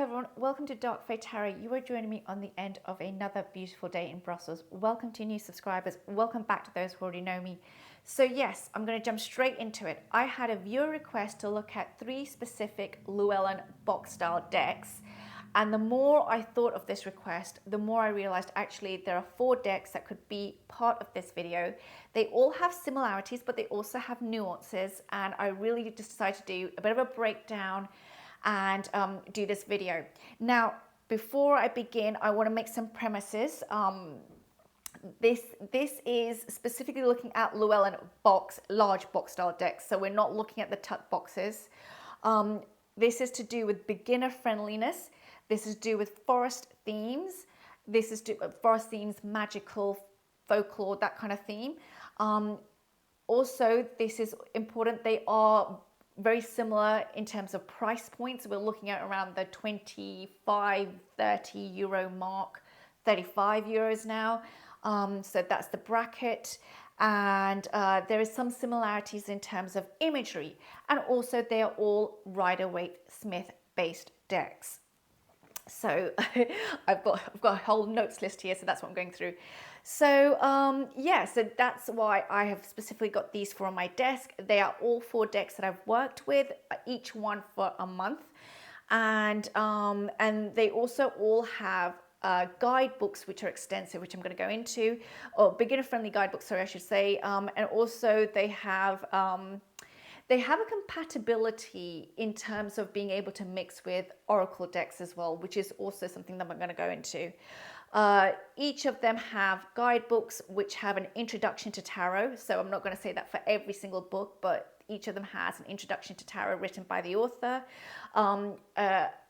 Hello everyone, welcome to Darkwood Tarot. You are joining me on the end of another beautiful day in Brussels. Welcome to new subscribers. Welcome back to those who already know me. So yes, I'm going to jump straight into it. I had a viewer request to look at 3 specific Llewellyn box style decks. And the more I thought of this request, the more I realized actually there are 4 decks that could be part of this video. They all have similarities, but they also have nuances. And I really just decided to do a bit of a breakdown and do this video. Now, before I begin, I want to make some premises. This is specifically looking at Llewellyn large box style decks, so we're not looking at the tuck boxes. This is to do with beginner friendliness. This is to do with forest themes. This is to forest themes, magical, folklore, that kind of theme. Also, this is important. They are very similar in terms of price points. We're looking at around the 25-30 euro mark, 35 euros now. So that's the bracket. And there is some similarities in terms of imagery. And also they are all Rider-Waite-Smith based decks. So I've got a whole notes list here, so that's what I'm going through. So yeah, so that's why I have specifically got these 4 on my desk. They are all 4 decks that I've worked with, each one for a month, and they also all have guidebooks which are extensive, which I'm going to go into, or beginner-friendly guidebooks, sorry, I should say, and also they have a compatibility in terms of being able to mix with oracle decks as well, which is also something that I'm going to go into. Each of them have guidebooks which have an introduction to tarot. So I'm not going to say that for every single book, but each of them has an introduction to tarot written by the author.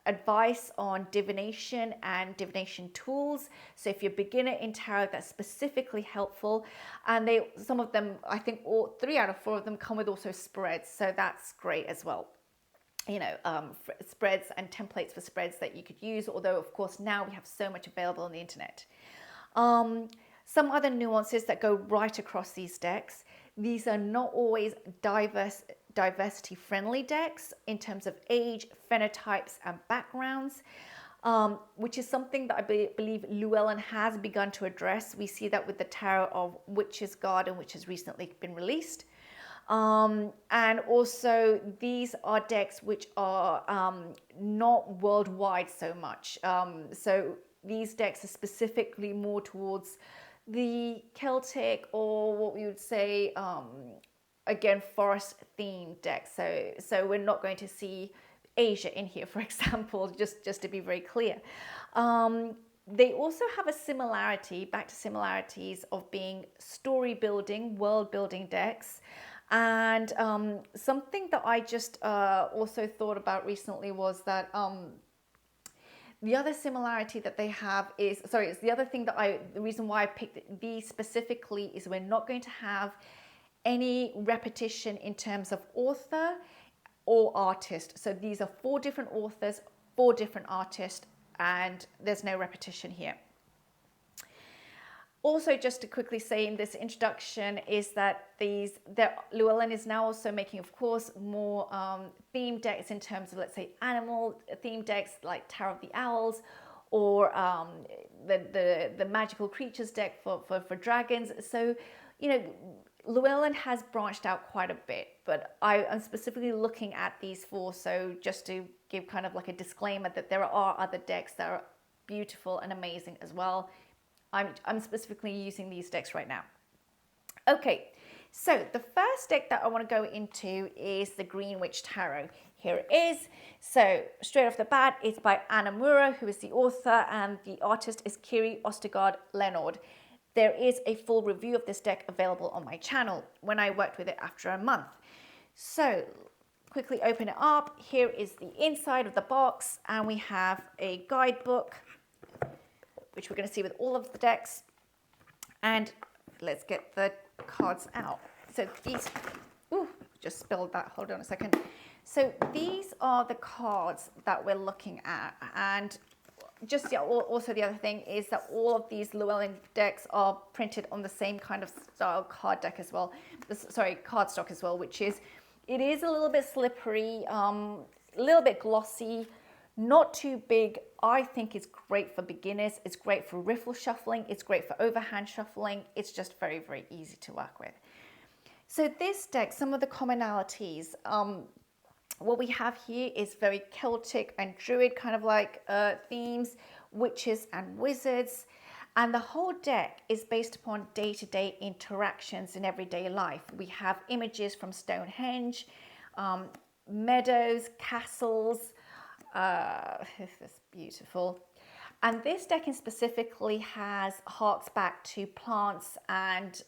Advice on divination and divination tools. So if you're a beginner in tarot, that's specifically helpful. And some of them, I think 3 out of 4 of them come with also spreads. So that's great as well. You know, spreads and templates for spreads that you could use. Although, of course, now we have so much available on the internet. Some other nuances that go right across these decks. These are not always diversity friendly decks in terms of age, phenotypes and backgrounds, which is something that I believe Llewellyn has begun to address. We see that with the Tarot of Witch's Garden, which has recently been released. And also these are decks which are not worldwide so much. So these decks are specifically more towards the Celtic, or what we would say, again, forest themed decks. So we're not going to see Asia in here, for example, just to be very clear. They also have a similarity, back to similarities of being story building, world building decks. And something that I just also thought about recently was that the other similarity that they have is, it's the other thing that the reason why I picked these specifically is we're not going to have any repetition in terms of author or artist. So these are 4 different authors, 4 different artists, and there's no repetition here. Also, just to quickly say in this introduction is that Llewellyn is now also making, of course, more themed decks in terms of, let's say, animal themed decks like Tarot of the Owls, or the magical creatures deck for dragons. So, you know, Llewellyn has branched out quite a bit, but I'm specifically looking at these 4. So just to give kind of like a disclaimer that there are other decks that are beautiful and amazing as well. I'm specifically using these decks right now. Okay, so the first deck that I want to go into is the Green Witch Tarot. Here it is. So straight off the bat, it's by Anna Mura, who is the author, and the artist is Kiri Ostegard-Leonard. There is a full review of this deck available on my channel when I worked with it after a month. So quickly open it up. Here is the inside of the box, and we have a guidebook, which we're going to see with all of the decks. And let's get the cards out. So these, just spilled that, hold on a second. So these are the cards that we're looking at. And just also the other thing is that all of these Llewellyn decks are printed on the same kind of style card deck as well. Cardstock as well, which is, it is a little bit slippery, a little bit glossy, Not too big. I think it's great for beginners. It's great for riffle shuffling. It's great for overhand shuffling. It's just very, very easy to work with. So this deck, some of the commonalities, what we have here is very Celtic and Druid kind of like themes, witches and wizards. And the whole deck is based upon day-to-day interactions in everyday life. We have images from Stonehenge, meadows, castles. This is beautiful. And this deck in specifically harks back to plants and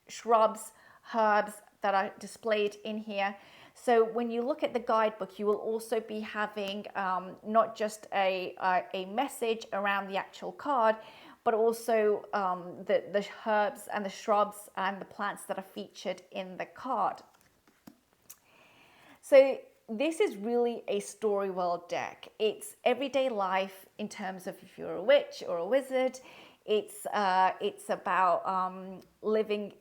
shrubs, herbs that are displayed in here. So when you look at the guidebook, you will also be having not just a message around the actual card, but also the herbs and the shrubs and the plants that are featured in the card. So this is really a story world deck. It's everyday life in terms of if you're a witch or a wizard. It's about living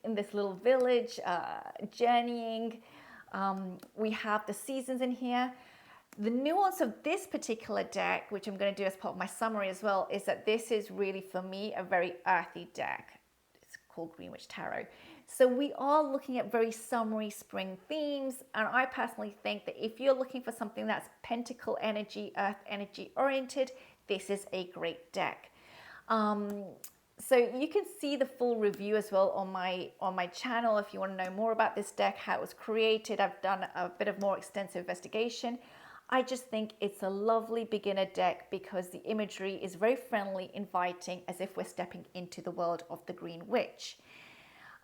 in this little village, journeying. We have the seasons in here. The nuance of this particular deck, which I'm going to do as part of my summary as well, is that this is really, for me, a very earthy deck. It's called Greenwitch Tarot. So we are looking at very summery spring themes. And I personally think that if you're looking for something that's pentacle energy, earth energy oriented, this is a great deck. So you can see the full review as well on my channel if you want to know more about this deck, how it was created. I've done a bit of more extensive investigation. I just think it's a lovely beginner deck because the imagery is very friendly, inviting, as if we're stepping into the world of the Green Witch.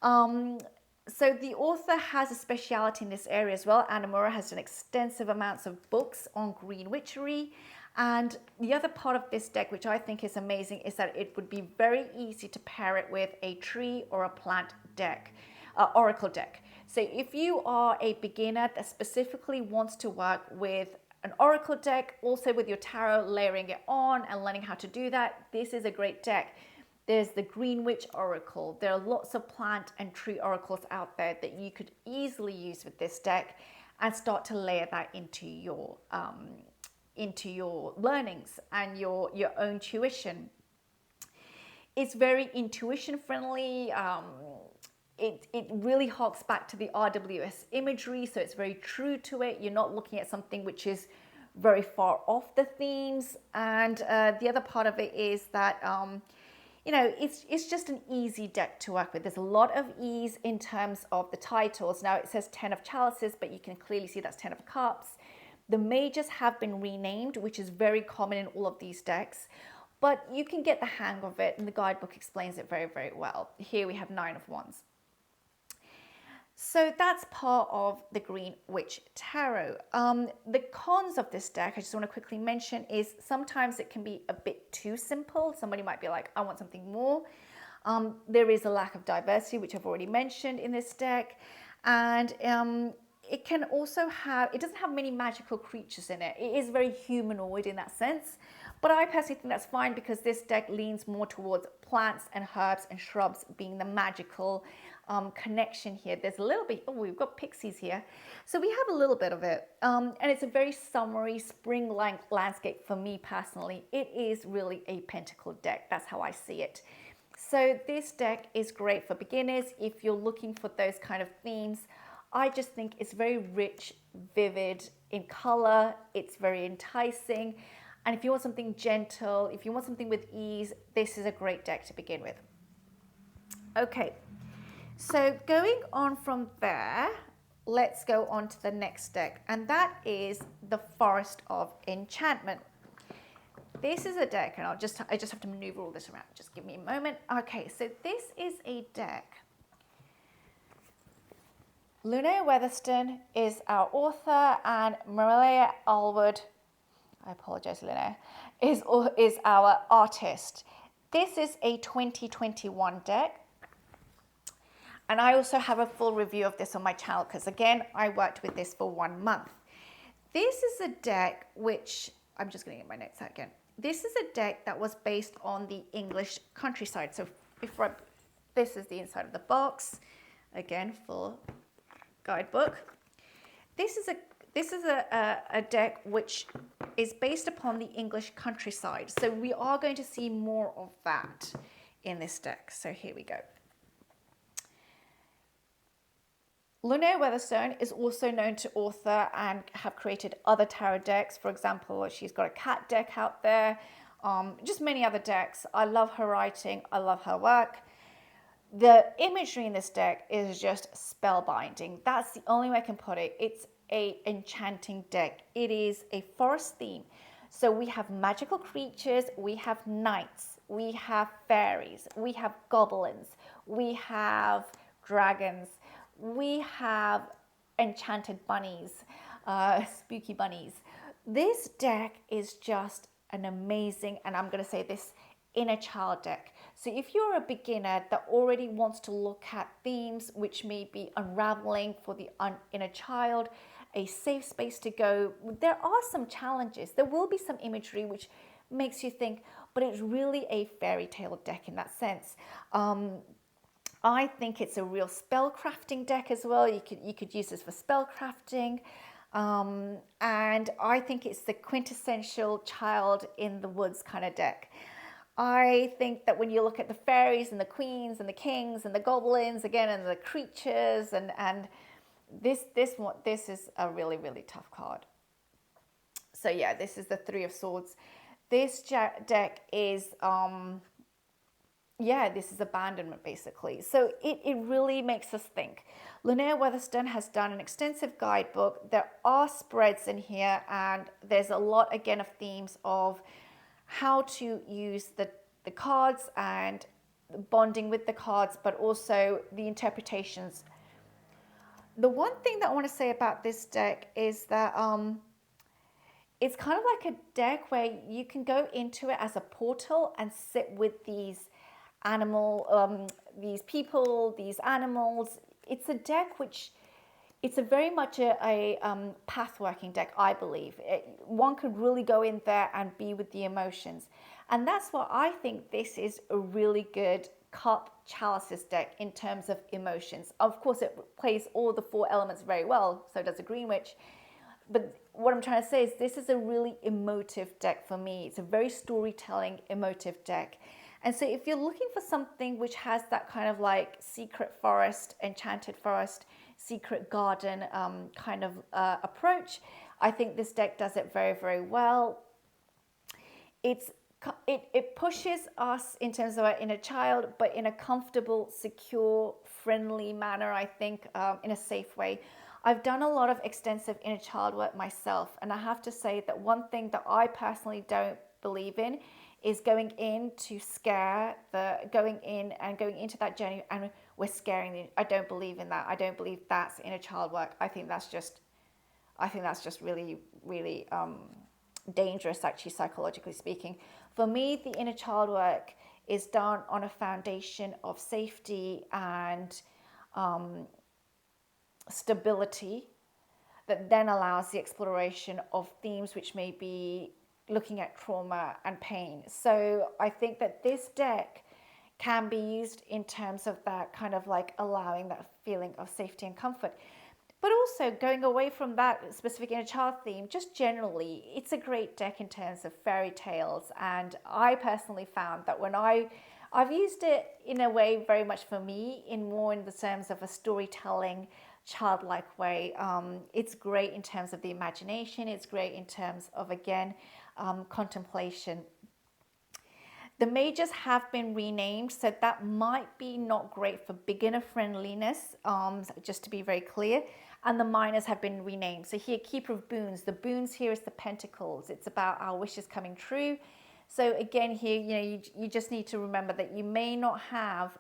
So the author has a speciality in this area as well. Anna Mura has done extensive amounts of books on green witchery. And the other part of this deck, which I think is amazing, is that it would be very easy to pair it with a tree or a plant deck, oracle deck. So if you are a beginner that specifically wants to work with an oracle deck, also with your tarot, layering it on and learning how to do that, this is a great deck. There's the Green Witch Oracle. There are lots of plant and tree oracles out there that you could easily use with this deck and start to layer that into your learnings and your own tuition. It's very intuition friendly. It really harks back to the RWS imagery, so it's very true to it. You're not looking at something which is very far off the themes. And the other part of it is that it's just an easy deck to work with. There's a lot of ease in terms of the titles. Now it says 10 of Chalices, but you can clearly see that's 10 of Cups. The mages have been renamed, which is very common in all of these decks, but you can get the hang of it, and the guidebook explains it very, very well. Here we have 9 of Wands. So that's part of the Green Witch Tarot. The cons of this deck, I just want to quickly mention, is sometimes it can be a bit too simple. Somebody might be like, I want something more. There is a lack of diversity, which I've already mentioned in this deck. And it can also it doesn't have many magical creatures in it. It is very humanoid in that sense. But I personally think that's fine because this deck leans more towards plants and herbs and shrubs being the magical connection here. There's a little bit, we've got pixies here. So we have a little bit of it. And it's a very summery, spring-like landscape for me personally. It is really a pentacle deck. That's how I see it. So this deck is great for beginners. If you're looking for those kind of themes, I just think it's very rich, vivid in color. It's very enticing. And if you want something gentle, if you want something with ease, this is a great deck to begin with. Okay, so going on from there, let's go on to the next deck. And that is the Forest of Enchantment. This is a deck, and I just have to maneuver all this around. Just give me a moment. Okay, so this is a deck. Luna Weatherston is our author, and Maria Allwood, I apologize, Luna, is our artist. This is a 2021 deck. And I also have a full review of this on my channel because, again, I worked with this for 1 month. This is a deck which, I'm just going to get my notes out again. This is a deck that was based on the English countryside. So this is the inside of the box. Again, full guidebook. This is a deck which is based upon the English countryside. So we are going to see more of that in this deck. So here we go. Lynette Weatherstone is also known to author and have created other tarot decks. For example, she's got a cat deck out there, just many other decks. I love her writing. I love her work. The imagery in this deck is just spellbinding. That's the only way I can put it. It's an enchanting deck. It is a forest theme. So we have magical creatures, we have knights, we have fairies, we have goblins, we have dragons, we have enchanted bunnies, spooky bunnies. This deck is just an amazing, and I'm going to say this, inner child deck. So if you're a beginner that already wants to look at themes which may be unraveling for the inner child, a safe space to go, there are some challenges. There will be some imagery which makes you think, but it's really a fairy tale deck in that sense. I think it's a real spell crafting deck as well. You could use this for spell crafting. And I think it's the quintessential child in the woods kind of deck. I think that when you look at the fairies and the queens and the kings and the goblins again and the creatures and this is a really, really tough card. So yeah, this is the Three of Swords. This deck is this is abandonment basically. So it really makes us think. Lynette Weatherstone has done an extensive guidebook. There are spreads in here, and there's a lot again of themes of how to use the cards and bonding with the cards, but also the interpretations. The one thing that I want to say about this deck is that it's kind of like a deck where you can go into it as a portal and sit with these these people, these animals. It's a deck which, it's a very much a path working deck, I believe. One could really go in there and be with the emotions. And that's why I think this is a really good cup chalices deck in terms of emotions. Of course, it plays all the four elements very well, so does a Green Witch. But what I'm trying to say is this is a really emotive deck for me. It's a very storytelling, emotive deck. And so if you're looking for something which has that kind of like secret forest, enchanted forest, secret garden kind of approach, I think this deck does it very, very well. It pushes us in terms of our inner child, but in a comfortable, secure, friendly manner, I think, in a safe way. I've done a lot of extensive inner child work myself, and I have to say that one thing that I personally don't believe in is going in to scare going into that journey and we're scaring I don't believe in that. I don't believe that's inner child work. I think that's just really, really dangerous, actually, psychologically speaking. For me, the inner child work is done on a foundation of safety and stability that then allows the exploration of themes which may be looking at trauma and pain. So I think that this deck can be used in terms of that kind of like allowing that feeling of safety and comfort. But also going away from that specific inner child theme, just generally, it's a great deck in terms of fairy tales. And I personally found that when I've used it in a way very much for me, in the terms of a storytelling, childlike way. It's great in terms of the imagination. It's great in terms of, again, contemplation. The majors have been renamed, so that might be not great for beginner friendliness, just to be very clear. And the minors have been renamed. So here, Keeper of Boons. The boons here is the pentacles. It's about our wishes coming true. So again, here, you just need to remember that you may not have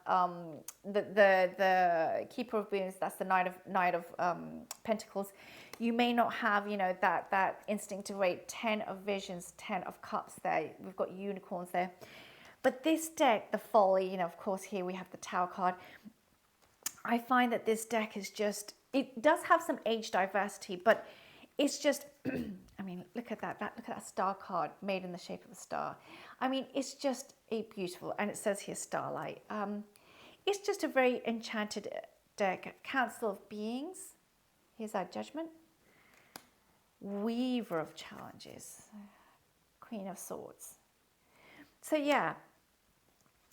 the Keeper of Boons. That's the Knight of Pentacles. You may not have, that instinctive rate, 10 of Visions, 10 of Cups there. We've got unicorns there. But this deck, the Folly, of course, here we have the Tower card. I find that this deck is just, it does have some age diversity, but it's just, I mean, look at that. Look at that star card made in the shape of a star. I mean, it's just a beautiful, and it says here Starlight. It's just a very enchanted deck. Council of Beings. Here's our Judgment. Weaver of Challenges, Queen of Swords. So yeah,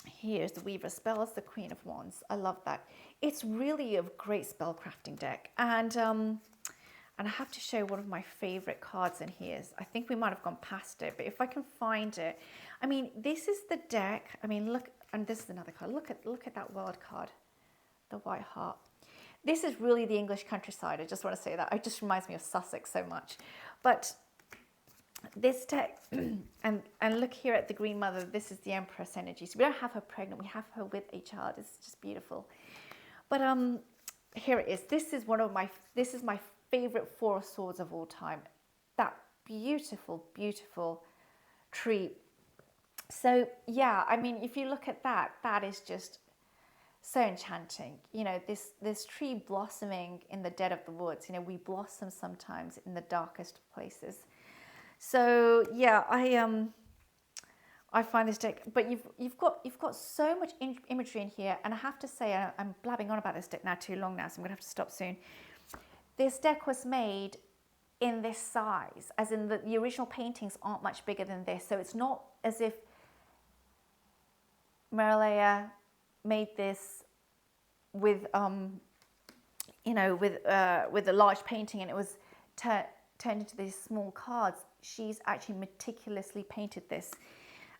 here's the Weaver of Spells, the Queen of Wands. I love that. It's really a great spell crafting deck. And I have to show one of my favorite cards in here. I think we might have gone past it, but if I can find it. I mean, this is the deck. I mean, look, and this is another card. Look at that world card, the White Heart. This is really the English countryside. I just want to say that. It just reminds me of Sussex so much. But this deck, and look here at the Green Mother. This is the Empress energy. So we don't have her pregnant. We have her with a child. It's just beautiful. But here it is. This is my favorite Four of Swords of all time. That beautiful, beautiful tree. So yeah, I mean, if you look at that, that is just so enchanting. You know, this tree blossoming in the dead of the woods. You know, we blossom sometimes in the darkest places. So yeah, I find this deck, but you've got so much imagery in here, and I have to say, I'm blabbing on about this deck now too long now, so I'm gonna have to stop soon. This deck was made in this size, as in the original paintings aren't much bigger than this, so it's not as if Marileia made this with you know, with a large painting, and it was turned into these small cards. She's actually meticulously painted this,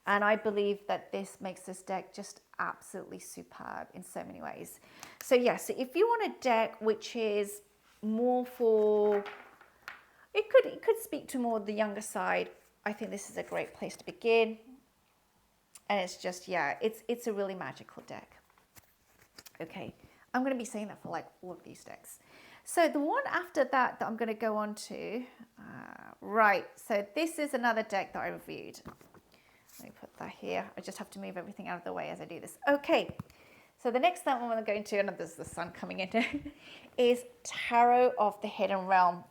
and I believe that this makes this deck just absolutely superb in so many ways. So yeah, so if you want a deck which is more for, it could speak to more the younger side, I think this is a great place to begin. And it's just, yeah, it's a really magical deck. Okay, I'm going to be saying that for like all of these decks. So the one after that I'm going to go on to, right, so this is another deck that I reviewed. Let me put that here. I just have to move everything out of the way as I do this. Okay, so the next one I'm going to go into, and there's the sun coming in, is Tarot of the Hidden Realm.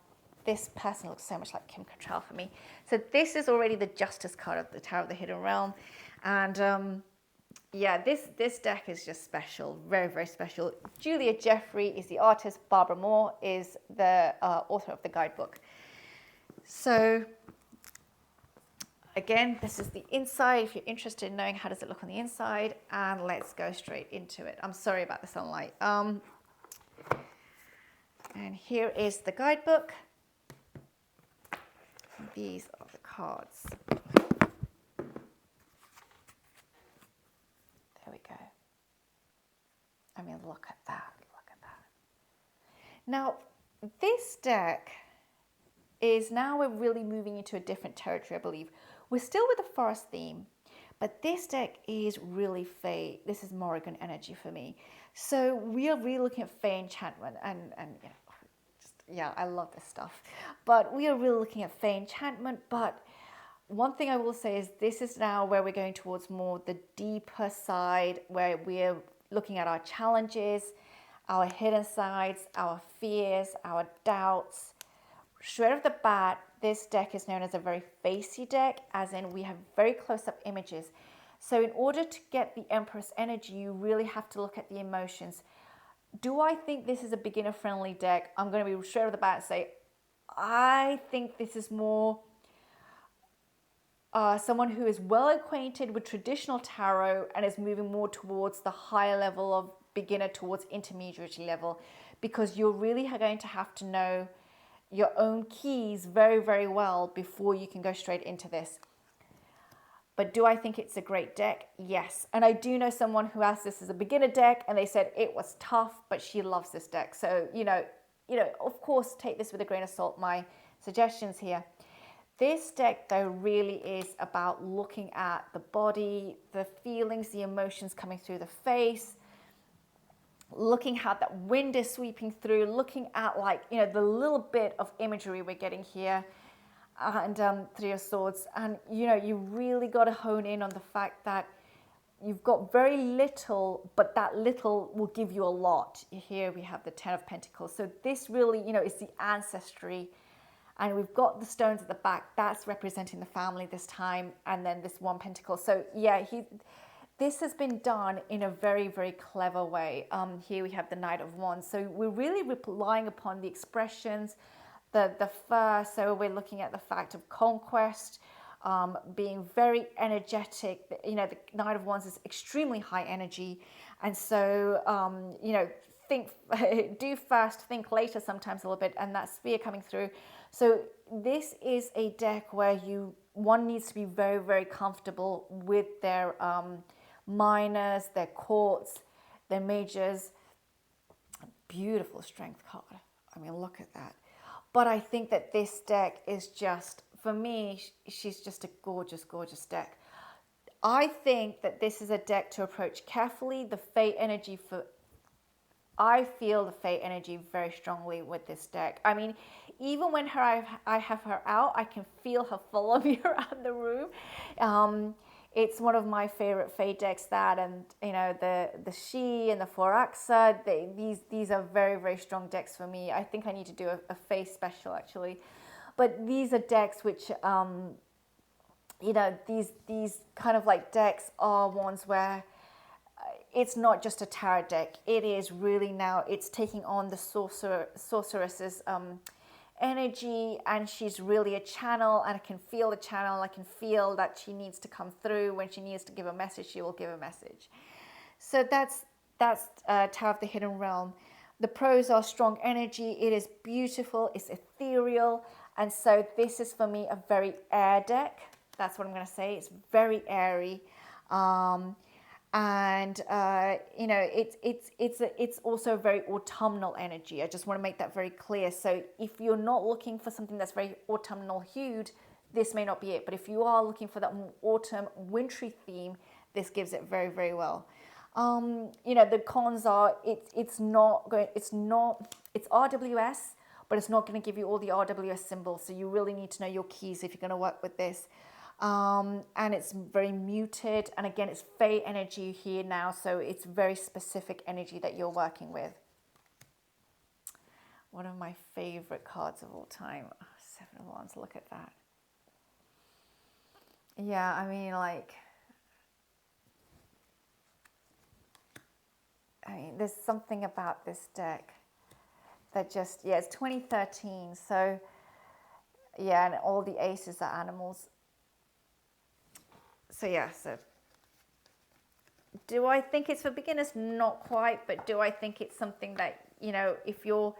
This person looks so much like Kim Cattrall for me. So this is already the Justice card of the Tarot of the Hidden Realm. And yeah, this deck is just special, very, very special. Julia Jeffrey is the artist. Barbara Moore is the author of the guidebook. So again, this is the inside. If you're interested in knowing how does it look on the inside, and let's go straight into it. I'm sorry about the sunlight. And here is the guidebook. These are the cards. There we go. I mean, look at that. Look at that. Now, this deck is, now we're really moving into a different territory, I believe. We're still with the forest theme, but this deck is really Fae. This is Morrigan energy for me. So we are really looking at Fae enchantment, and you know, just, yeah, I love this stuff. But we are really looking at Fae enchantment. But one thing I will say is this is now where we're going towards more the deeper side, where we're looking at our challenges, our hidden sides, our fears, our doubts. Straight off the bat, this deck is known as a very facey deck, as in we have very close-up images. So in order to get the Empress energy, you really have to look at the emotions. Do I think this is a beginner-friendly deck? I'm going to be straight off the bat and say, I think this is more someone who is well acquainted with traditional tarot and is moving more towards the higher level of beginner towards intermediate level, because you're really going to have to know your own keys very, very well before you can go straight into this. But do I think it's a great deck? Yes. And I do know someone who asked this as a beginner deck, and they said it was tough, but she loves this deck. So, you know, of course, take this with a grain of salt, my suggestions here. This deck, though, really is about looking at the body, the feelings, the emotions coming through the face, looking how that wind is sweeping through, looking at, like, you know, the little bit of imagery we're getting here, and Three of Swords. And, you know, you really got to hone in on the fact that you've got very little, but that little will give you a lot. Here we have the Ten of Pentacles. So this really, you know, is the ancestry. And we've got the stones at the back. That's representing the family this time. And then this one pentacle. So yeah, this has been done in a very, very clever way. Here we have the Knight of Wands. So we're really relying upon the expressions, the first, so we're looking at the fact of conquest, being very energetic. You know, the Knight of Wands is extremely high energy, and so you know, think, do first, think later sometimes a little bit, and that spear coming through. So this is a deck where one needs to be very, very comfortable with their minors, their courts, their majors. Beautiful strength card. I mean, look at that. But I think that this deck is just, for me, she's just a gorgeous, gorgeous deck. I think that this is a deck to approach carefully. The Fate energy I feel the Fate energy very strongly with this deck. I mean, even when I have her out, I can feel her follow me around the room. It's one of my favorite Fate decks, that, and you know, the She and the Foraxa, these are very, very strong decks for me. I think I need to do a Fate special actually. But these are decks which, you know, these kind of like decks are ones where it's not just a tarot deck. It is really now, it's taking on the sorceress's energy, and she's really a channel, and I can feel the channel. I can feel that she needs to come through. When she needs to give a message, she will give a message. So that's Tarot of the Hidden Realm. The pros are strong energy. It is beautiful. It's ethereal. And so this is for me a very air deck. That's what I'm going to say. It's very airy. And you know, it's also very autumnal energy. I just want to make that very clear. So if you're not looking for something that's very autumnal hued, this may not be it. But if you are looking for that autumn wintry theme, this gives it very, very well. You know, the cons are it's RWS, but it's not going to give you all the RWS symbols. So you really need to know your keys if you're going to work with this. And it's very muted, and again, it's Fey energy here now, so it's very specific energy that you're working with. One of my favorite cards of all time. Oh, Seven of Wands, look at that. Yeah, I mean, like, there's something about this deck that just, yeah, it's 2013, so yeah, and all the aces are animals. So yeah, so do I think it's for beginners? Not quite, but do I think it's something that, you know, if you're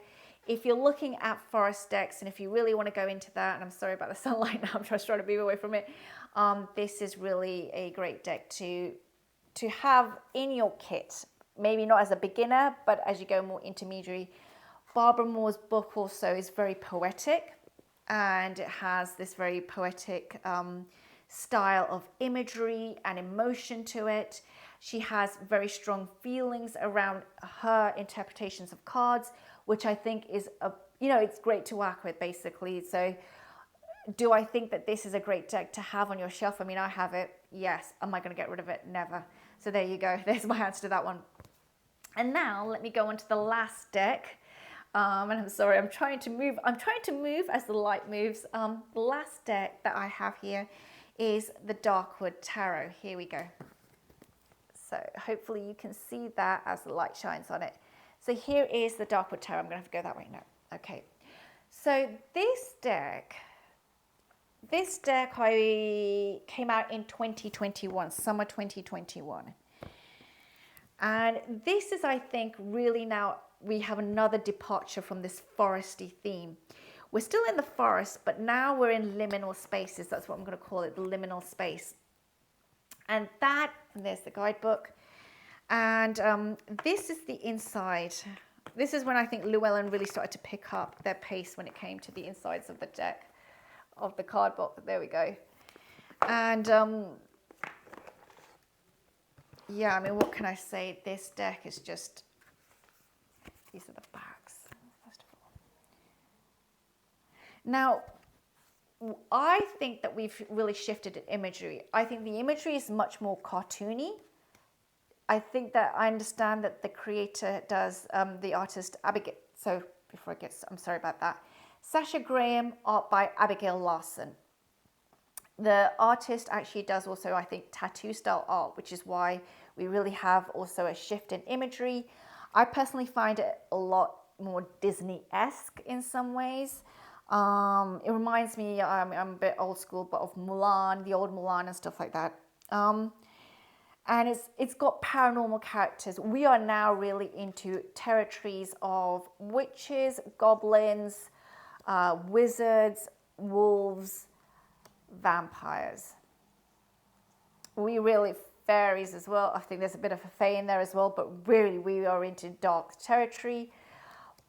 looking at forest decks, and if you really want to go into that, and I'm sorry about the sunlight now, I'm just trying to move away from it, this is really a great deck to have in your kit. Maybe not as a beginner, but as you go more intermediary. Barbara Moore's book also is very poetic, and it has this very poetic style of imagery and emotion to it. She has very strong feelings around her interpretations of cards, which I think is it's great to work with, basically. So do I think that this is a great deck to have on your shelf? I mean, I have it. Yes. Am I going to get rid of it? Never. So there you go. There's my answer to that one. And now let me go on to the last deck. And I'm sorry, I'm trying to move as the light moves. The last deck that I have here is the Darkwood Tarot. Here we go. So hopefully you can see that as the light shines on it. So here is the Darkwood Tarot. I'm going to have to go that way now. Okay. So this deck I came out in 2021, summer 2021. And this is, I think, really now we have another departure from this foresty theme. We're still in the forest, but now we're in liminal spaces. That's what I'm going to call it, the liminal space. And there's the guidebook. And this is the inside. This is when I think Llewellyn really started to pick up their pace when it came to the insides of the deck, of the card box. There we go. And yeah, I mean, what can I say? This deck is just, these are the backs, first of all. Now, I think that we've really shifted in imagery. I think the imagery is much more cartoony. I think that I understand that the creator does, the artist Abigail, so before I get, I'm sorry about that. Sasha Graham, art by Abigail Larson. The artist actually does also, I think, tattoo style art, which is why we really have also a shift in imagery. I personally find it a lot more Disney-esque in some ways. It reminds me, I'm a bit old school, but of Mulan, the old Mulan and stuff like that. And it's got paranormal characters. We are now really into territories of witches, goblins, wizards, wolves, vampires. We really, fairies as well. I think there's a bit of a fae in there as well, but really we are into dark territory.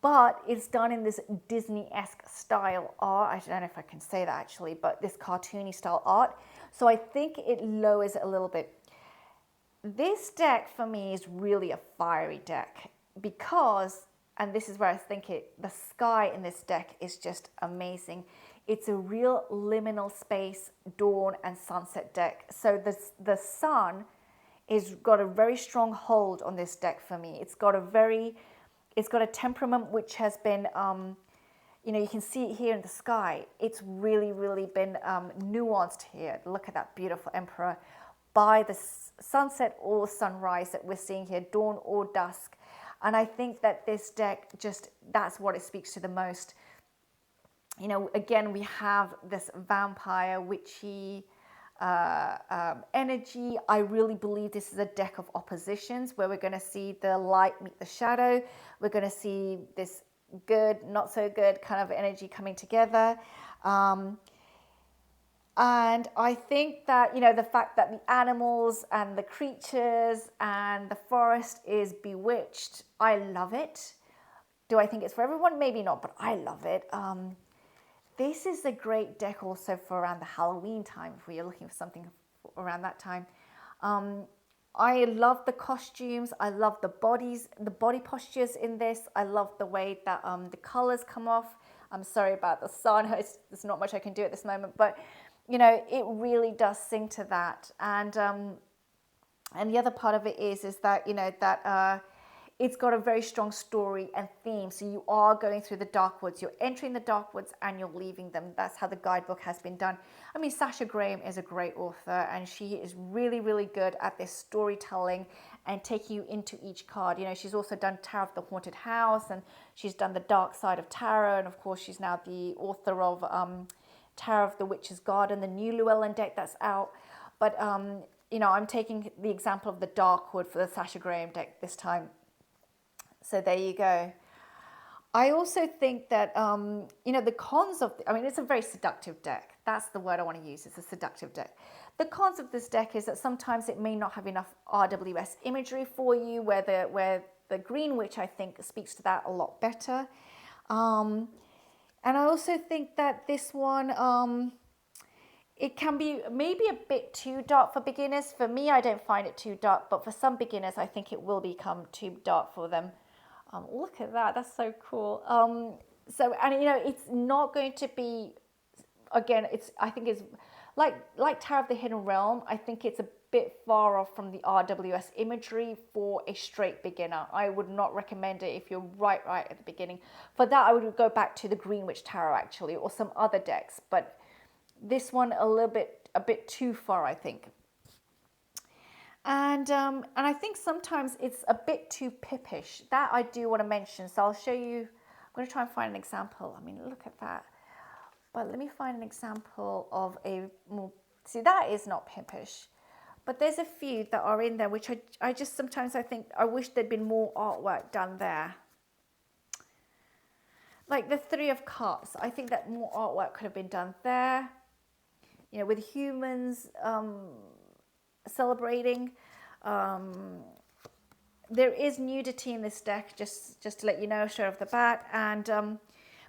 But it's done in this Disney-esque style art. I don't know if I can say that actually, but this cartoony style art. So I think it lowers it a little bit. This deck for me is really a fiery deck because, and this is where I think the sky in this deck is just amazing. It's a real liminal space, dawn and sunset deck. So the sun is got a very strong hold on this deck for me. It's got a temperament which has been, you can see it here in the sky. It's really, really been nuanced here. Look at that beautiful emperor by the sunset or sunrise that we're seeing here, dawn or dusk. And I think that this deck that's what it speaks to the most. Again, we have this vampire, witchy energy. I really believe this is a deck of oppositions where we're going to see the light meet the shadow. We're going to see this good, not so good kind of energy coming together. And I think that, the fact that the animals and the creatures and the forest is bewitched, I love it. Do I think it's for everyone? Maybe not, but I love it. This is a great deck also for around the Halloween time, if we are looking for something around that time. I love the costumes. I love the body postures in this. I love the way that the colors come off. I'm sorry about the sun. There's not much I can do at this moment, but it really does sing to that. And the other part of it is that it's got a very strong story and theme. So you are going through the dark woods. You're entering the dark woods and you're leaving them. That's how the guidebook has been done. I mean, Sasha Graham is a great author and she is really, really good at this storytelling and taking you into each card. She's also done Tarot of the Haunted House and she's done the Dark Side of Tarot. And of course, she's now the author of Tarot of the Witch's Garden, the new Llewellyn deck that's out. But, I'm taking the example of the Darkwood for the Sasha Graham deck this time. So there you go. I also think that, the cons of, it's a very seductive deck. That's the word I want to use. It's a seductive deck. The cons of this deck is that sometimes it may not have enough RWS imagery for you, where the Green Witch, I think, speaks to that a lot better. And I also think that this one, it can be maybe a bit too dark for beginners. For me, I don't find it too dark, but for some beginners, I think it will become too dark for them. Look at that, that's so cool. It's not going to be, again, I think it's like Tarot of the Hidden Realm. I think it's a bit far off from the RWS imagery for a straight beginner. I would not recommend it if you're right at the beginning. For that, I would go back to the Green Witch Tarot actually, or some other decks, but this one a bit too far, I think. And I think sometimes it's a bit too pippish. That I do want to mention. So I'll show you. I'm going to try and find an example. I mean, look at that. But let me find an example of a more. See, that is not pippish. But there's a few that are in there which I just sometimes I think I wish there'd been more artwork done there. Like the Three of Cups. I think that more artwork could have been done there. With humans. Celebrating. There is nudity in this deck, just to let you know, straight off the bat. And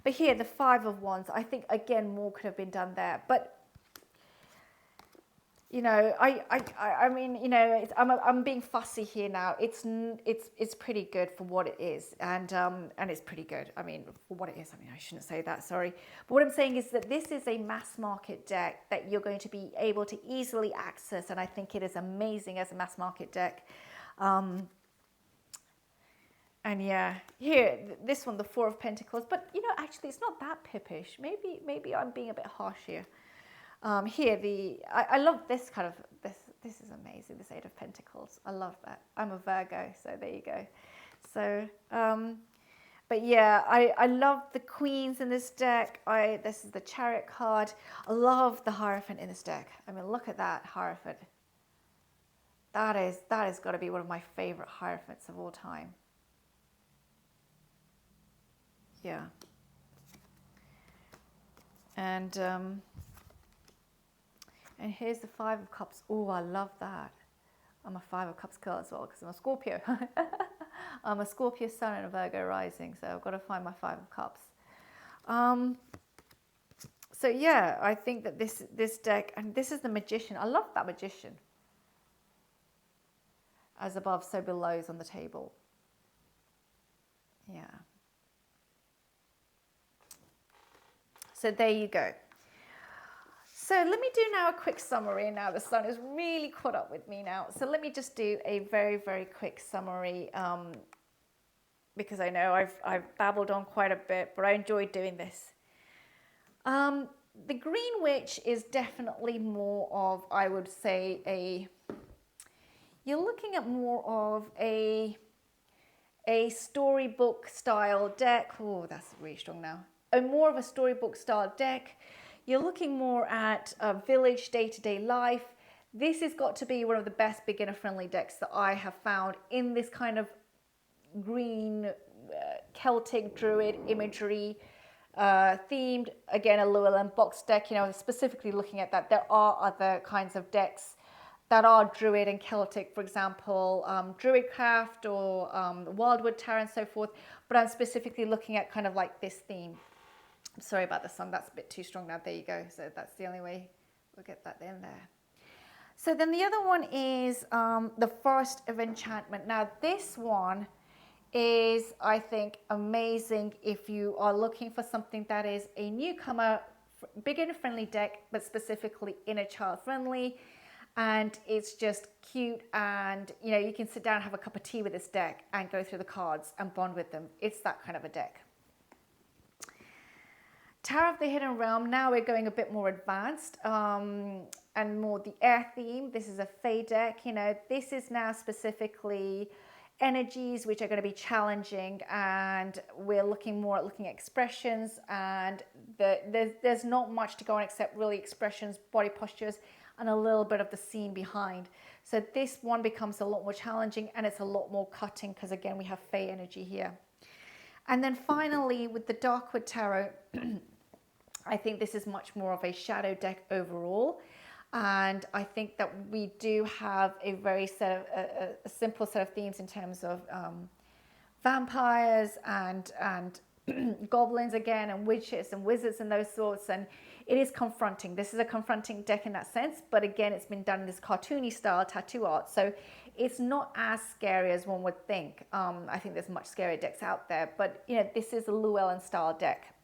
but here, the Five of Wands, I think again more could have been done there. But I'm being fussy here now. It's pretty good for what it is, and it's pretty good. I mean, for what it is. I shouldn't say that. Sorry. But what I'm saying is that this is a mass market deck that you're going to be able to easily access, and I think it is amazing as a mass market deck. And yeah, here this one, the Four of Pentacles. But actually, it's not that pippish. Maybe I'm being a bit harsh here. Here, I love this kind of, this is amazing, this Eight of Pentacles. I love that. I'm a Virgo, so there you go. So, But yeah, I love the queens in this deck. This is the Chariot card. I love the Hierophant in this deck. I mean, look at that Hierophant. That has got to be one of my favorite Hierophants of all time. Yeah. And here's the Five of Cups. Oh, I love that. I'm a Five of Cups girl as well because I'm a Scorpio. I'm a Scorpio sun and a Virgo rising, so I've got to find my Five of Cups. So yeah, I think that this deck, and this is the Magician. I love that Magician. As above, so below is on the table. Yeah. So there you go. So let me do now a quick summary. Now the sun is really caught up with me now. So let me just do a very, very quick summary because I know I've babbled on quite a bit, but I enjoyed doing this. The Green Witch is definitely more of, I would say, you're looking at more of a storybook style deck. Oh, that's really strong now. More of a storybook style deck. You're looking more at a village day-to-day life. This has got to be one of the best beginner-friendly decks that I have found in this kind of green Celtic druid imagery themed. Again, a Llewellyn box deck, you know, specifically looking at that. There are other kinds of decks that are druid and Celtic, for example, Druidcraft or Wildwood Tarot and so forth. But I'm specifically looking at kind of like this theme. Sorry about the sun, that's a bit too strong now. There you go. So that's the only way we'll get that in there. So then the other one is the Forest of Enchantment. Now this one is, I think, amazing if you are looking for something that is a newcomer, beginner-friendly deck, but specifically inner child-friendly. And it's just cute, and you know, you can sit down and have a cup of tea with this deck and go through the cards and bond with them. It's that kind of a deck. Tarot of the Hidden Realm, now we're going a bit more advanced and more the air theme. This is a Fae deck, you know, this is now specifically energies which are going to be challenging, and we're looking more at looking at expressions, and there's not much to go on except really expressions, body postures, and a little bit of the scene behind. So this one becomes a lot more challenging, and it's a lot more cutting because again we have Fae energy here. And then finally with the Darkwood Tarot, I think this is much more of a shadow deck overall. And I think that we do have a very a simple set of themes in terms of vampires and goblins again, and witches and wizards and those sorts. And it is confronting. This is a confronting deck in that sense. But again, it's been done in this cartoony style tattoo art. So it's not as scary as one would think. I think there's much scarier decks out there. But, you know, this is a Llewellyn style deck.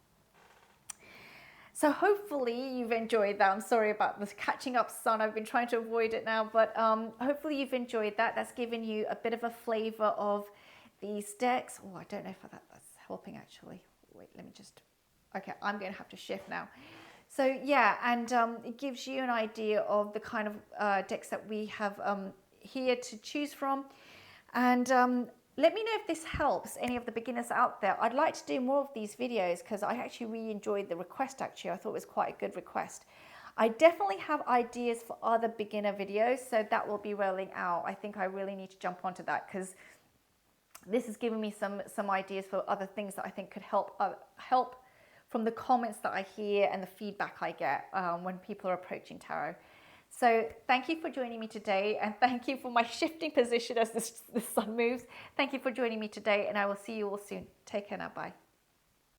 So hopefully you've enjoyed that. I'm sorry about the catching up sun. I've been trying to avoid it now, but hopefully you've enjoyed that. That's given you a bit of a flavor of these decks. Oh, I don't know if that's helping actually. Wait, let me just, okay, I'm going to have to shift now. So yeah, and it gives you an idea of the kind of decks that we have here to choose from. And let me know if this helps any of the beginners out there. I'd like to do more of these videos because I actually really enjoyed the request actually. I thought it was quite a good request. I definitely have ideas for other beginner videos, so that will be rolling out. I think I really need to jump onto that because this has given me some ideas for other things that I think could help from the comments that I hear and the feedback I get when people are approaching tarot. So thank you for joining me today, and thank you for my shifting position as the sun moves. Thank you for joining me today, and I will see you all soon. Take care now. Bye.